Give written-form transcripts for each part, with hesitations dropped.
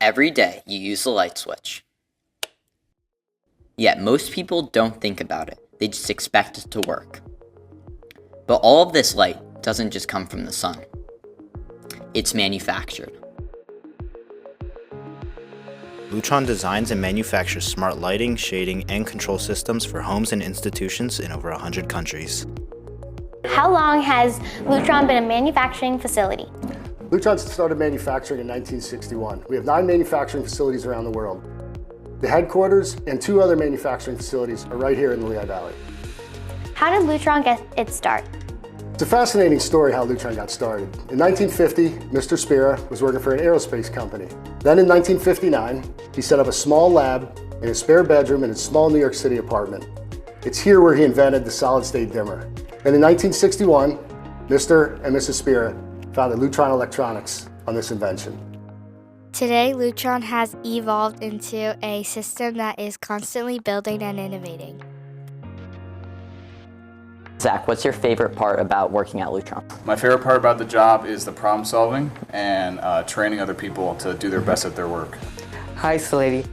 Every day you use the light switch. Yet most people don't think about it. They just expect it to work. But all of this light doesn't just come from the sun. It's manufactured. Lutron designs and manufactures smart lighting, shading, and control systems for homes and institutions in over 100 countries. How long has Lutron been a manufacturing facility? Lutron started manufacturing in 1961. We have 9 manufacturing facilities around the world. The headquarters and 2 other manufacturing facilities are right here in the Lehigh Valley. How did Lutron get its start? It's a fascinating story how Lutron got started. In 1950, Mr. Spira was working for an aerospace company. Then in 1959, he set up a small lab in a spare bedroom in his small New York City apartment. It's here where he invented the solid-state dimmer. And in 1961, Mr. and Mrs. Spira founded Lutron Electronics on this invention. Today, Lutron has evolved into a system that is constantly building and innovating. Zach, what's your favorite part about working at Lutron? My favorite part about the job is the problem solving and training other people to do their best at their work. Hi, Salady.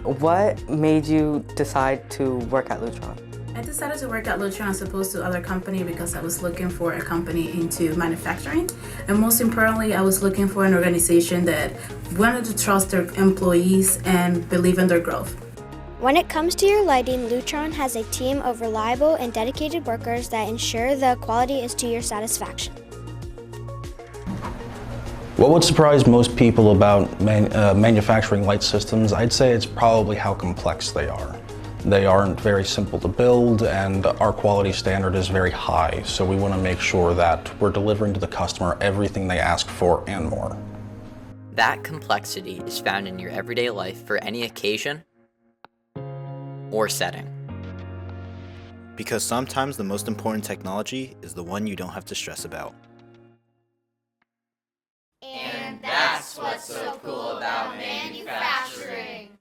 What made you decide to work at Lutron? I decided to work at Lutron as opposed to other company because I was looking for a company into manufacturing. And most importantly, I was looking for an organization that wanted to trust their employees and believe in their growth. When it comes to your lighting, Lutron has a team of reliable and dedicated workers that ensure the quality is to your satisfaction. What would surprise most people about manufacturing light systems, I'd say it's probably how complex they are. They aren't very simple to build, and our quality standard is very high, so we want to make sure that we're delivering to the customer everything they ask for and more. That complexity is found in your everyday life for any occasion or setting. Because sometimes the most important technology is the one you don't have to stress about. And that's what's so cool about manufacturing.